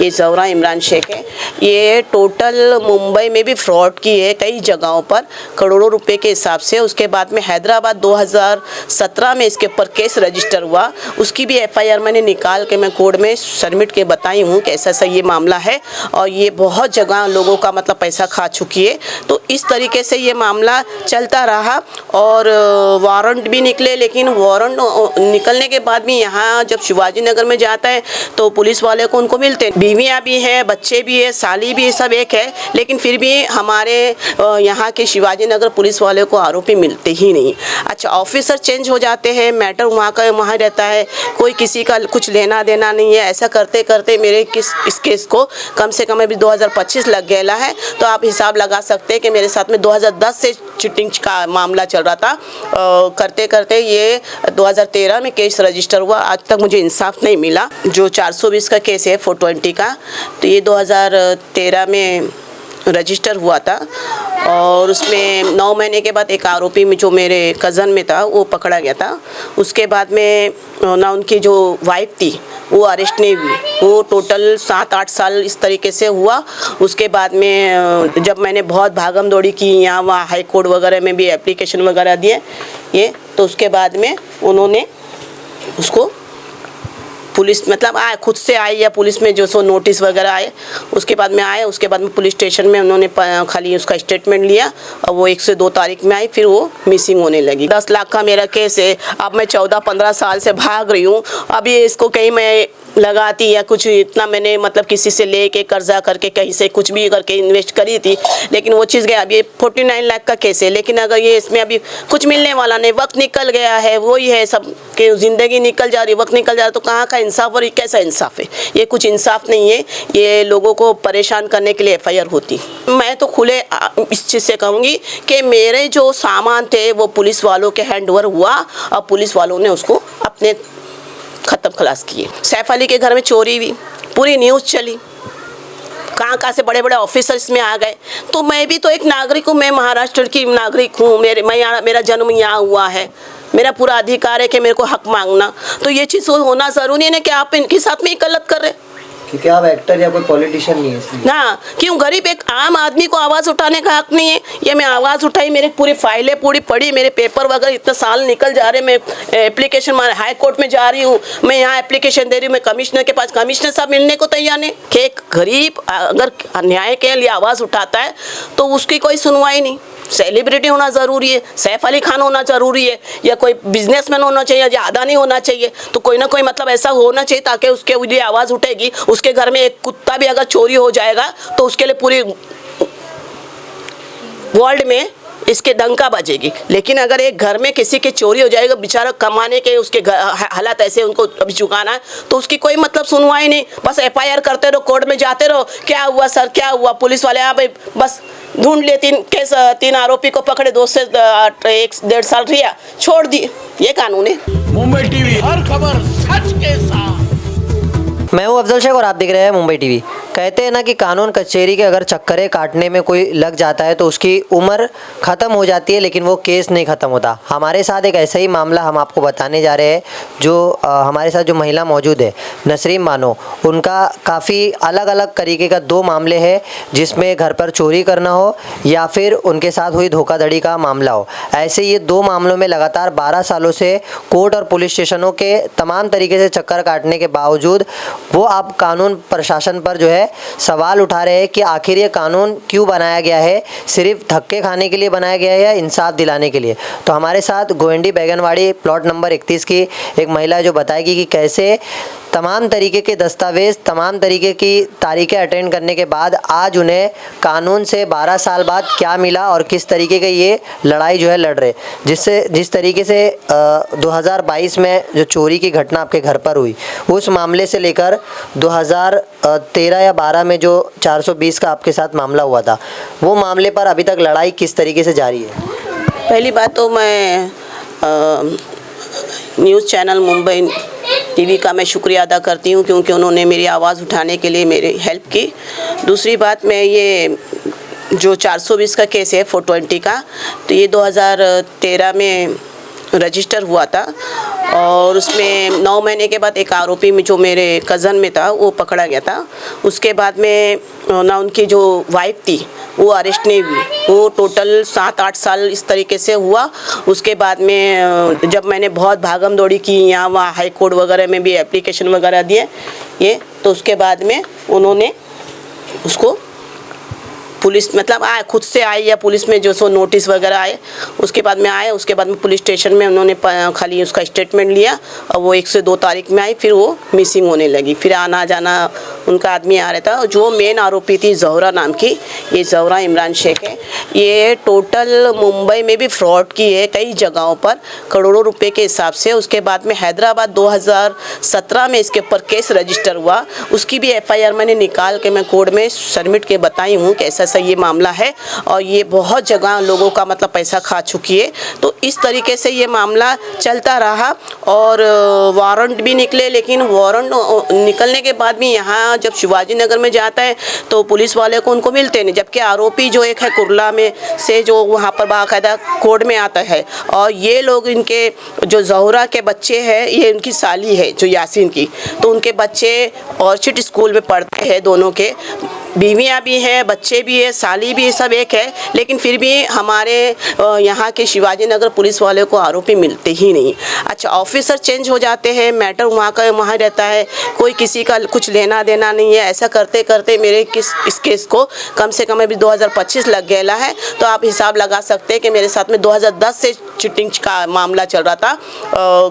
ये ज़ौहरा इमरान शेख है। ये टोटल मुंबई में भी फ्रॉड की है कई जगहों पर करोड़ों रुपए के हिसाब से। उसके बाद में हैदराबाद 2017 में इसके ऊपर केस रजिस्टर हुआ। उसकी भी एफआईआर मैंने निकाल के मैं कोर्ट में सबमिट के बताई हूँ कि ऐसा ऐसा ये मामला है और ये बहुत जगह लोगों का मतलब पैसा खा चुकी है। तो इस तरीके से ये मामला चलता रहा और वारंट भी निकले, लेकिन वारंट निकलने के बाद भी यहाँ जब शिवाजी नगर में जाता है तो पुलिस वाले को उनको मिलते हैं। बीवियाँ भी है, बच्चे भी है, साली भी है, सब एक है, लेकिन फिर भी हमारे यहाँ के शिवाजी नगर पुलिस वाले को आरोपी मिलते ही नहीं। अच्छा, ऑफिसर चेंज हो जाते हैं, मैटर वहाँ का वहाँ रहता है, कोई किसी का कुछ लेना देना नहीं है। ऐसा करते करते मेरे इस केस को कम से कम अभी 2025 लग गया है। तो आप हिसाब लगा सकते हैं कि मेरे साथ में 2010 से चीटिंग का मामला चल रहा था। करते करते ये 2013 में केस रजिस्टर हुआ, आज तक मुझे इंसाफ नहीं मिला। जो 420 का केस है 420 का, तो ये 2013 में रजिस्टर हुआ था और उसमें 9 महीने के बाद एक आरोपी में जो मेरे कज़न में था वो पकड़ा गया था। उसके बाद में ना उनकी जो वाइफ थी वो अरेस्ट नहीं हुई। वो टोटल 7-8 साल इस तरीके से हुआ। उसके बाद में जब मैंने बहुत भागम दौड़ी की यहाँ वहाँ हाई कोर्ट वगैरह में भी एप्लीकेशन वगैरह दिए ये, तो उसके बाद में उन्होंने उसको पुलिस मतलब आए खुद से आई या पुलिस में जो सो नोटिस वगैरह आए, उसके बाद में आए। उसके बाद में पुलिस स्टेशन में उन्होंने खाली उसका स्टेटमेंट लिया और वो 1 से 2 तारीख में आई, फिर वो मिसिंग होने लगी। 10 लाख का मेरा केस है। अब मैं 14-15 साल से भाग रही हूँ। अभी इसको कहीं मैं लगाती या कुछ इतना मैंने मतलब किसी से लेके कर्जा करके कहीं से कुछ भी करके इन्वेस्ट करी थी, लेकिन वो चीज़ गया। अब ये 49 लाख का केस है, लेकिन अगर ये इसमें अभी कुछ मिलने वाला नहीं, वक्त निकल गया है, वही है सब कि ज़िंदगी निकल जा रही, वक्त निकल जा रहा, तो कहाँ का इंसाफ और ये कैसा इंसाफ है? ये कुछ इंसाफ नहीं है, ये लोगों को परेशान करने के लिए एफआईआर होती। मैं तो खुले इस चीज़ से कहूँगी कि मेरे जो सामान थे वो पुलिस वालों के हैंडओवर हुआ और पुलिस वालों ने उसको अपने ख़त्म खलास किए। सैफ अली के घर में चोरी हुई, पूरी न्यूज़ चली, कहाँ से बड़े बड़े ऑफिसर इसमें आ गए। तो मैं भी तो एक नागरिक हूँ, मैं महाराष्ट्र की नागरिक हूँ, मेरा जन्म यहाँ हुआ है, मेरा पूरा अधिकार है कि मेरे को हक मांगना। तो ये चीज़ होना ज़रूरी है कि आप इनके साथ में ही गलत कर रहे, क्योंकि आप एक्टर या कोई पॉलिटिशियन नहीं है इसलिए। ना क्यों गरीब एक आम आदमी को आवाज़ उठाने का हक नहीं है? ये मैं आवाज़ उठाई, मेरी पूरी फाइलें पूरी पड़ी, मेरे पेपर वगैरह इतना साल निकल जा रहे, मैं एप्लीकेशन हाई कोर्ट में जा रही हूँ, मैं यहाँ एप्लीकेशन दे रही हूँ, मैं कमिश्नर के पास, कमिश्नर साहब मिलने को तैयार नहीं। कि एक गरीब अगर न्याय के लिए आवाज़ उठाता है तो उसकी कोई सुनवाई नहीं। सेलिब्रिटी होना ज़रूरी है, सैफ अली खान होना ज़रूरी है, या कोई बिजनेसमैन होना चाहिए, या अदानी होना चाहिए, तो कोई ना कोई मतलब ऐसा होना चाहिए ताकि उसके लिए आवाज़ उठेगी। उसके घर में एक कुत्ता भी अगर चोरी हो जाएगा तो उसके लिए पूरी वर्ल्ड में इसके डंका बजेगी। लेकिन अगर एक घर में किसी के चोरी हो जाएगा, बेचारा कमाने के उसके हालात ऐसे उनको अभी चुकाना है, तो उसकी कोई मतलब सुनवाई नहीं। बस एफआईआर करते रहो, कोर्ट में जाते रहो, क्या हुआ सर, क्या हुआ, पुलिस वाले आ भाई बस ढूंढ लिए, 3 आरोपी को पकड़े, 2 से 1.5 साल रिया छोड़ दिए। ये कानून है। मुंबई टीवी, हर खबर सच के साथ। मैं हूं अफजल शेख और आप देख रहे हैं मुंबई टीवी। कहते हैं ना कि कानून कचहरी के अगर चक्करे काटने में कोई लग जाता है तो उसकी उम्र ख़त्म हो जाती है, लेकिन वो केस नहीं ख़त्म होता। हमारे साथ एक ऐसा ही मामला हम आपको बताने जा रहे हैं। जो हमारे साथ जो महिला मौजूद है नसरीन बानो, उनका काफ़ी अलग अलग तरीके का 2 मामले हैं, जिसमें घर पर चोरी करना हो या फिर उनके साथ हुई धोखाधड़ी का मामला हो। ऐसे ये 2 मामलों में लगातार 12 सालों से कोर्ट और पुलिस स्टेशनों के तमाम तरीके से चक्कर काटने के बावजूद वो अब कानून प्रशासन पर जो है सवाल उठा रहे हैं कि आखिर ये कानून क्यों बनाया गया है, सिर्फ धक्के खाने के लिए बनाया गया है या इंसाफ दिलाने के लिए। तो हमारे साथ गोविंदी बैगनवाड़ी प्लॉट नंबर 31 की एक महिला जो बताएगी कि कैसे तमाम तरीके के दस्तावेज़, तमाम तरीके की तारीखें अटेंड करने के बाद आज उन्हें कानून से 12 साल बाद क्या मिला और किस तरीके की ये लड़ाई जो है लड़ रहे। जिस तरीके से 2022 में जो चोरी की घटना आपके घर पर हुई, उस मामले से लेकर 2013 या 12 में जो 420 का आपके साथ मामला हुआ था, वो मामले पर अभी तक लड़ाई किस तरीके से जारी है? पहली बात तो मैं न्यूज़ चैनल मुंबई टीवी का मैं शुक्रिया अदा करती हूँ, क्योंकि उन्होंने मेरी आवाज़ उठाने के लिए मेरी हेल्प की। दूसरी बात, मैं ये जो 420 का केस है 420 का, तो ये 2013 में रजिस्टर हुआ था और उसमें 9 महीने के बाद एक आरोपी में जो मेरे कज़न में था वो पकड़ा गया था। उसके बाद में ना उनकी जो वाइफ थी वो अरेस्ट नहीं हुई। वो टोटल 7-8 साल इस तरीके से हुआ। उसके बाद में जब मैंने बहुत भागम दौड़ी की यहाँ वहाँ हाई कोर्ट वगैरह में भी एप्लीकेशन वगैरह दिए ये, तो उसके बाद में उन्होंने उसको पुलिस मतलब आए खुद से आए या पुलिस में जो सो नोटिस वगैरह आए, उसके बाद में आए। उसके बाद में पुलिस स्टेशन में उन्होंने खाली उसका स्टेटमेंट लिया और वो 1 से 2 तारीख में आई। फिर वो मिसिंग होने लगी। फिर आना जाना उनका आदमी आ रहा था। जो मेन आरोपी थी ज़ोहरा नाम की, ये ज़ोहरा इमरान शेख है। ये टोटल मुंबई में भी फ्रॉड की है कई जगहों पर करोड़ों रुपए के हिसाब से। उसके बाद में हैदराबाद 2017 में इसके ऊपर केस रजिस्टर हुआ। उसकी भी FIR मैंने निकाल के मैं कोर्ट में सबमिट के बताई हूँ कि ऐसा ये मामला है और ये बहुत जगह लोगों का मतलब पैसा खा चुकी है। तो इस तरीके से ये मामला चलता रहा और वारंट भी निकले, लेकिन वारंट निकलने के बाद भी यहाँ जब शिवाजी नगर में जाता है तो पुलिस वाले को उनको मिलते नहीं। जबकि आरोपी जो एक है कुर्ला में से जो वहाँ पर बाकायदा कोर्ट में आता है और ये लोग इनके जो ज़ोहरा के बच्चे हैं, ये उनकी साली है जो यासीन की, तो उनके बच्चे ऑर्चिड स्कूल में पढ़ते हैं। दोनों के बीवियाँ भी हैं, बच्चे भी है, साली भी है, सब एक है। लेकिन फिर भी हमारे यहाँ के शिवाजी नगर पुलिस वाले को आरोपी मिलते ही नहीं। अच्छा, ऑफिसर चेंज हो जाते हैं, मैटर वहाँ का वहाँ रहता है, कोई किसी का कुछ लेना देना नहीं है। ऐसा करते करते मेरे इस केस को कम से कम अभी 2025 लग गया है। तो आप हिसाब लगा सकते हैं कि मेरे साथ में 2010 से चीटिंग का मामला चल रहा था।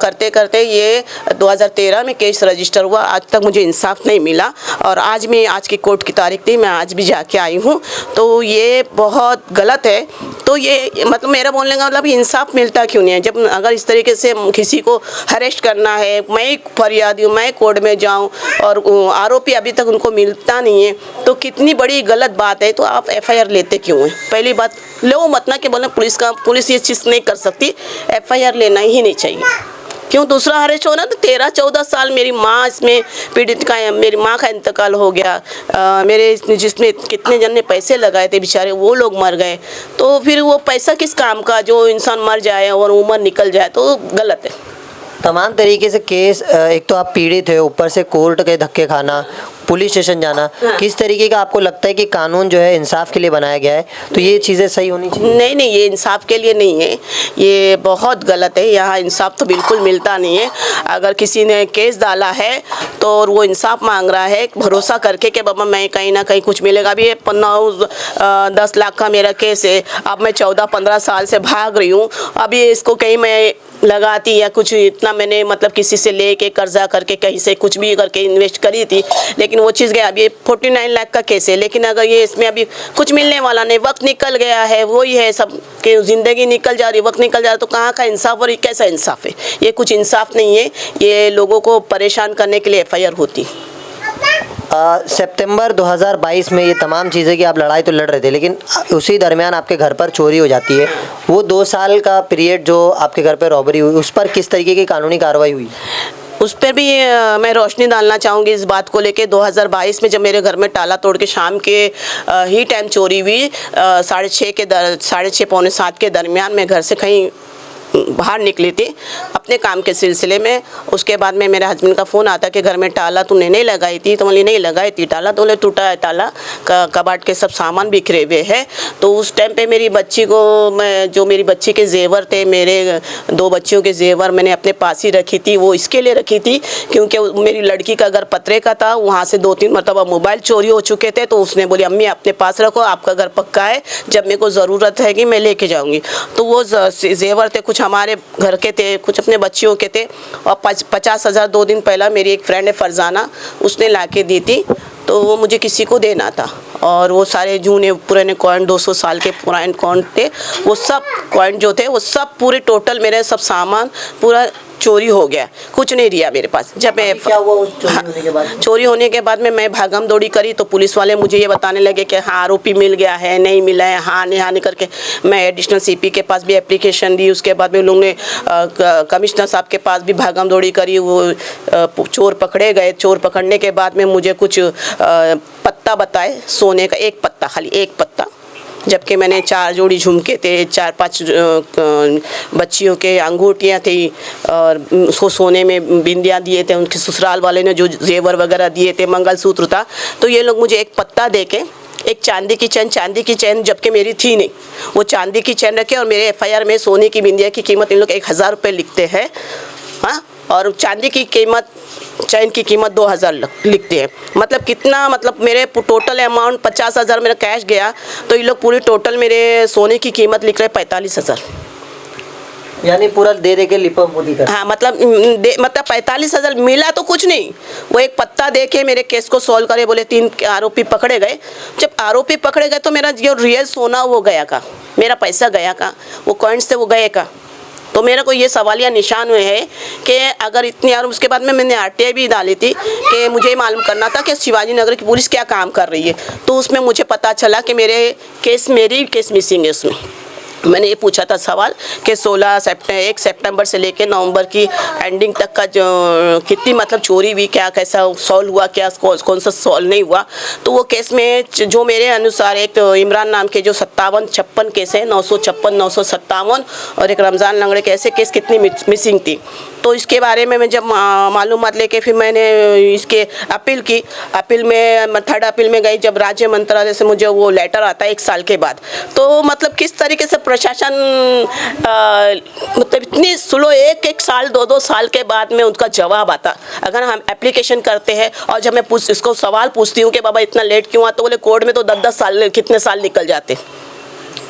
करते करते ये 2013 में केस रजिस्टर हुआ। आज तक मुझे इंसाफ नहीं मिला और आज की कोर्ट की तारीख थी, मैं आज भी जाके आई हूँ। तो ये बहुत गलत है। तो ये मतलब मेरा बोलने का मतलब इंसाफ मिलता क्यों नहीं है? जब अगर इस तरीके से किसी को अरेस्ट करना है, मैं फरियादी हूँ, मैं कोर्ट में जाऊँ और आरोपी अभी तक उनको मिलता नहीं है, तो कितनी बड़ी गलत बात है। तो आप FIR लेते क्यों हैं? पहली बात लो मत ना कि बोले पुलिस ये चीज़ नहीं कर सकती, FIR लेना ही नहीं चाहिए। क्यों दूसरा अरेस्ट होना? तो 13-14 साल मेरी माँ इसमें पीड़ित का, मेरी माँ का इंतकाल हो गया। मेरे जिसमें कितने जन ने पैसे लगाए थे बेचारे वो लोग मर गए। तो फिर वो पैसा किस काम का, जो इंसान मर जाए और उम्र निकल जाए, तो गलत है। तमाम तरीके से केस, एक तो आप पीड़ित है, ऊपर से कोर्ट के धक्के खाना, पुलिस स्टेशन जाना, किस तरीके का आपको लगता है कि कानून जो है इंसाफ के लिए बनाया गया है? तो ये चीज़ें सही होनी चाहिए? नहीं, ये इंसाफ के लिए नहीं है, ये बहुत गलत है। यहाँ इंसाफ तो बिल्कुल मिलता नहीं है। अगर किसी ने केस डाला है तो वो इंसाफ मांग रहा है भरोसा करके कि बाबा मैं कहीं ना कहीं कुछ मिलेगा। अभी 9-10 लाख का मेरा केस है, अब मैं 14-15 साल से भाग रही हूँ। अभी इसको कहीं मैं लगाती या कुछ इतना मैंने मतलब किसी से लेके कर्जा करके कहीं से कुछ भी करके इन्वेस्ट करी थी, लेकिन वो चीज़ गया। अभी ये 49 लाख का केस है, लेकिन अगर ये इसमें अभी कुछ मिलने वाला नहीं, वक्त निकल गया है, वही है सब कि ज़िंदगी निकल जा रही, वक्त निकल जा रहा है, तो कहाँ का इंसाफ और ये कैसा इंसाफ है? ये कुछ इंसाफ नहीं है, ये लोगों को परेशान करने के लिए FIR होती। सितंबर 2022 में ये तमाम चीज़ें कि आप लड़ाई तो लड़ रहे थे, लेकिन उसी दरमियान आपके घर पर चोरी हो जाती है। वो 2 साल का पीरियड जो आपके घर पर रॉबरी हुई, उस पर किस तरीके की कानूनी कार्रवाई हुई? उस पर भी मैं रोशनी डालना चाहूँगी इस बात को लेके। 2022 में जब मेरे घर में ताला तोड़ के शाम के ही टाइम चोरी हुई, 6:30 पौने 7 के दरमियान मैं घर से कहीं बाहर निकली थी अपने काम के सिलसिले में। उसके बाद में मेरे हस्बैंड का फ़ोन आता कि घर में ताला तूने नहीं लगाई थी, तो बोली नहीं लगाई थी ताला, तो बोले टूटा है ताला, कबाड़ के सब सामान बिखरे हुए हैं। तो उस टाइम पे मेरी बच्ची को जो मेरी बच्ची के जेवर थे, मेरे 2 बच्चियों के जेवर मैंने अपने पास ही रखी थी। वो इसके लिए रखी थी क्योंकि मेरी लड़की का घर पतरे का था, वहाँ से 2-3 मरतबा मोबाइल चोरी हो चुके थे। तो उसने बोली अम्मी अपने पास रखो, आपका घर पक्का है, जब मेरे को ज़रूरत है कि मैं लेके जाऊँगी। तो वो जेवर थे, कुछ हमारे घर के थे, कुछ अपने बच्चियों के थे। और 50,000 2 दिन पहला मेरी एक फ्रेंड है फरजाना, उसने ला के दी थी। तो वो मुझे किसी को देना था और वो सारे जूने पुराने कॉइन 200 साल के पुराने कॉइन थे, वो सब कॉइन जो थे वो सब पूरे टोटल मेरे सब सामान पूरा चोरी हो गया, कुछ नहीं रिया मेरे पास। जब मैं क्या हुआ उस चोरी होने के बाद? चोरी होने के बाद में मैं भागम दौड़ी करी तो पुलिस वाले मुझे ये बताने लगे कि हाँ आरोपी मिल गया है, नहीं मिला है, हाँ नहीं करके मैं एडिशनल CP के पास भी एप्लीकेशन दी। उसके बाद में लोगों ने कमिश्नर साहब के पास भी भागम दौड़ी करी। वो चोर पकड़े गए। चोर पकड़ने के बाद में मुझे कुछ पत्ता बताए सोने का, एक पत्ता, खाली एक पत्ता, जबकि मैंने 4 जोड़ी झुमके थे, 4-5 बच्चियों के अंगूठियाँ थी और उसको सोने में बिंदियाँ दिए थे, उनके ससुराल वाले ने जो जेवर वगैरह दिए थे, मंगलसूत्र था। तो ये लोग मुझे एक पत्ता दे के एक चांदी की चैन जबकि मेरी थी नहीं, वो चांदी की चैन रखे और मेरे एफआईआर में सोने की बिंदिया की कीमत इन लोग 1000 रुपये लिखते हैं, हाँ, और चांदी की कीमत, चैन की कीमत 2000 लिखते हैं। मतलब कितना, मतलब मेरे टोटल अमाउंट 50,000 मेरा कैश गया, तो ये लोग पूरी टोटल मेरे सोने की कीमत लिख रहे 45,000। यानी पूरा दे के लिपम पोती कर। हाँ, मतलब 45,000 मिला तो कुछ नहीं, वो एक पत्ता दे के मेरे केस को सॉल्व करे, बोले 3 आरोपी पकड़े गए। जब आरोपी पकड़े गए तो मेरा जो रियल सोना वो गया का, मेरा पैसा गया का, वो कॉइन्स थे वो गए का। तो मेरा को ये सवालिया निशान हुए है कि अगर इतनी, और उसके बाद में मैंने आरटीआई भी डाली थी कि मुझे मालूम करना था कि शिवाजी नगर की पुलिस क्या काम कर रही है। तो उसमें मुझे पता चला कि मेरी केस मिसिंग है। उसमें मैंने ये पूछा था सवाल कि 1 सितंबर से लेकर नवंबर की एंडिंग तक का जो कितनी मतलब चोरी हुई, क्या कैसा सॉल्व हुआ, क्या कौन सा सॉल्व नहीं हुआ। तो वो केस में जो मेरे अनुसार एक तो इमरान नाम के जो 57-56 केस है, 956, 957 और एक रमज़ान लंगड़े के, ऐसे केस कितनी मिसिंग थी। तो इसके बारे में मैं जब मालूमात लेके फिर मैंने इसके अपील की। अपील में 3rd अपील में गई, जब राज्य मंत्रालय से मुझे वो लेटर आता है 1 साल के बाद। तो मतलब किस तरीके से प्रशासन मतलब इतनी स्लो, 1 साल 2 साल के बाद में उनका जवाब आता। अगर हम एप्लीकेशन करते हैं और जब मैं इसको सवाल पूछती हूँ कि बाबा इतना लेट क्यों हुआ, तो बोले कोर्ट में तो 10-10 साल, कितने साल निकल जाते।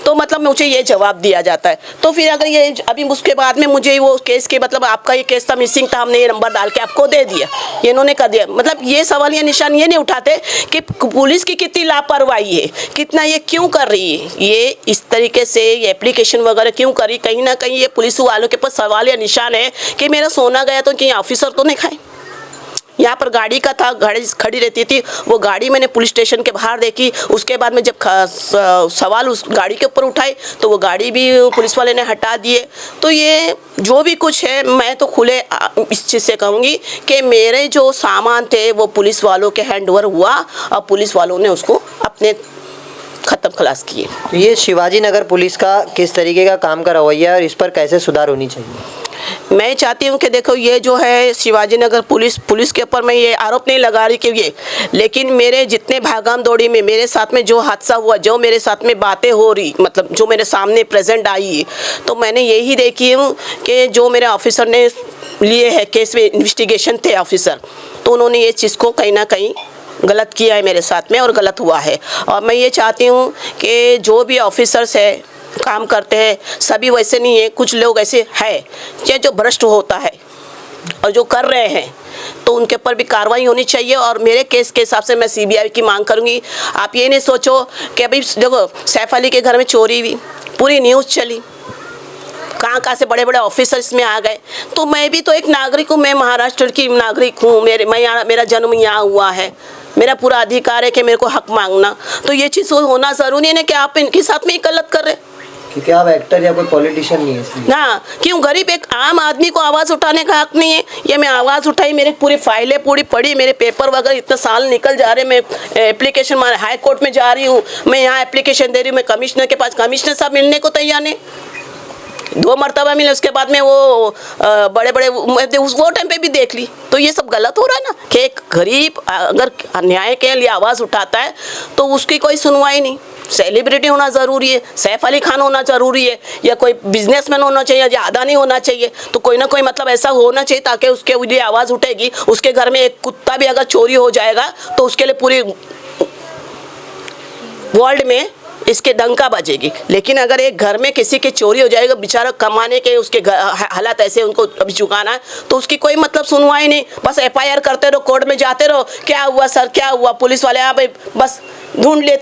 तो मतलब मुझे ये जवाब दिया जाता है। तो फिर अगर ये अभी उसके बाद में मुझे वो केस के, मतलब आपका ये केस था मिसिंग था, हमने ये नंबर डाल के आपको दे दिया, ये इन्होंने कर दिया। मतलब ये सवाल, ये निशान ये नहीं उठाते कि पुलिस की कितनी लापरवाही है, कितना ये क्यों कर रही है, ये इस तरीके से ये एप्लीकेशन वगैरह क्यों करी। कहीं ना कहीं ये पुलिस वालों के पास सवाल या निशान है कि मेरा सोना गया तो कहीं ऑफिसर तो नहीं खाए। यहाँ पर गाड़ी का था, गाड़ी खड़ी रहती थी, वो गाड़ी मैंने पुलिस स्टेशन के बाहर देखी। उसके बाद में जब सवाल उस गाड़ी के ऊपर उठाए तो वो गाड़ी भी पुलिस वाले ने हटा दिए। तो ये जो भी कुछ है, मैं तो खुले इस चीज़ से कहूँगी कि मेरे जो सामान थे वो पुलिस वालों के हैंड ओवर हुआ और पुलिस वालों ने उसको अपने ख़त्म खलास किए। तो ये शिवाजी नगर पुलिस का किस तरीके का काम का रवैया है और इस पर कैसे सुधार होनी चाहिए? मैं चाहती हूँ कि देखो, ये जो है शिवाजी नगर पुलिस के ऊपर मैं ये आरोप नहीं लगा रही कि ये, लेकिन मेरे जितने भागम दौड़ी में मेरे साथ में जो हादसा हुआ, जो मेरे साथ में बातें हो रही, मतलब जो मेरे सामने प्रेजेंट आई, तो मैंने यही देखी हूँ कि जो मेरे ऑफिसर ने लिए है केस में, इन्वेस्टिगेशन थे ऑफिसर, तो उन्होंने ये चीज़ को कहीं ना कहीं गलत किया है मेरे साथ में और गलत हुआ है। और मैं ये चाहती हूँ कि जो भी ऑफिसर्स है काम करते हैं, सभी वैसे नहीं है, कुछ लोग ऐसे हैं जो भ्रष्ट होता है और जो कर रहे हैं, तो उनके ऊपर भी कार्रवाई होनी चाहिए। और मेरे केस के हिसाब से मैं सीबीआई की मांग करूंगी। आप ये नहीं सोचो कि अभी देखो सैफ अली के घर में चोरी हुई, पूरी न्यूज़ चली, कहाँ से बड़े बड़े ऑफिसर इसमें आ गए। तो मैं भी तो एक नागरिक हूँ, मैं महाराष्ट्र की नागरिक हूँ, मेरा जन्म यहाँ हुआ है, मेरा पूरा अधिकार है कि मेरे को हक मांगना। तो ये चीज़ होना ज़रूरी है कि आप इनके साथ में ही गलत कर रहे, क्योंकि आप एक्टर या कोई पॉलिटिशियन नहीं है इसलिए। ना क्यों, गरीब एक आम आदमी को आवाज़ उठाने का हक नहीं है? ये मैं आवाज़ उठाई, मेरी पूरी फाइलें पूरी पड़ी, मेरे पेपर वगैरह इतना साल निकल जा रहे, मैं एप्लीकेशन हाई कोर्ट में जा रही हूँ, मैं यहाँ एप्लीकेशन दे रही हूँ, मैं कमिश्नर के पास, कमिश्नर साहब मिलने को तैयार नहीं, 2 मरतबा मिले, उसके बाद में वो बड़े बड़े वो टाइम पे भी देख ली। तो ये सब गलत हो रहा है ना कि एक गरीब अगर अन्याय के लिए आवाज़ उठाता है तो उसकी कोई सुनवाई नहीं। सेलिब्रिटी होना ज़रूरी है, सैफ अली खान होना ज़रूरी है, या कोई बिजनेसमैन होना चाहिए, या अदानी होना चाहिए, तो कोई ना कोई मतलब ऐसा होना चाहिए ताकि उसके लिए आवाज़ उठेगी। उसके घर में एक कुत्ता भी अगर चोरी हो जाएगा तो उसके लिए पूरी वर्ल्ड में इसके डंका बजेगी। लेकिन अगर एक घर में किसी की चोरी हो जाएगा, बेचारा कमाने के उसके हालात ऐसे उनको अभी चुकाना है, तो उसकी कोई मतलब सुनवाई नहीं, बस एफआईआर करते रहो, कोर्ट में जाते रहो, क्या हुआ सर क्या हुआ, पुलिस वाले यहाँ पे बस ढूंढ लिए,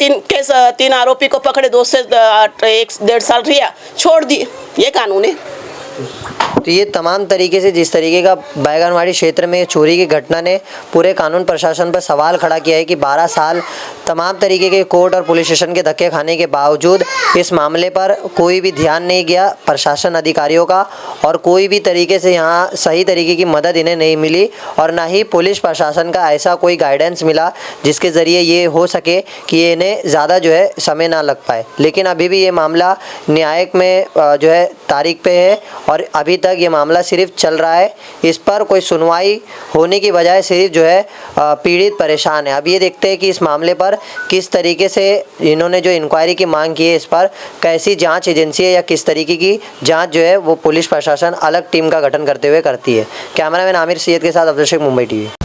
3 आरोपी को पकड़े, 2 से 1-1.5 साल रिया छोड़ दिए। ये कानून है। तो ये तमाम तरीके से जिस तरीके का बैगनवाड़ी क्षेत्र में चोरी की घटना ने पूरे कानून प्रशासन पर सवाल खड़ा किया है कि 12 साल तमाम तरीके के कोर्ट और पुलिस स्टेशन के धक्के खाने के बावजूद इस मामले पर कोई भी ध्यान नहीं गया प्रशासन अधिकारियों का, और कोई भी तरीके से यहाँ सही तरीके की मदद इन्हें नहीं मिली, और ना ही पुलिस प्रशासन का ऐसा कोई गाइडेंस मिला जिसके ज़रिए ये हो सके कि इन्हें ज़्यादा जो है समय ना लग पाए। लेकिन अभी भी ये मामला न्यायिक में जो है तारीख पे है और अभी तक ये मामला सिर्फ चल रहा है। इस पर कोई सुनवाई होने की बजाय सिर्फ जो है पीड़ित परेशान है। अब ये देखते हैं कि इस मामले पर किस तरीके से इन्होंने जो इंक्वायरी की मांग की है, इस पर कैसी जांच एजेंसी है या किस तरीके की जांच जो है वो पुलिस प्रशासन अलग टीम का गठन करते हुए करती है। कैमरामैन आमिर सैयद के साथ अब्दुल शेख, मुंबई टीवी।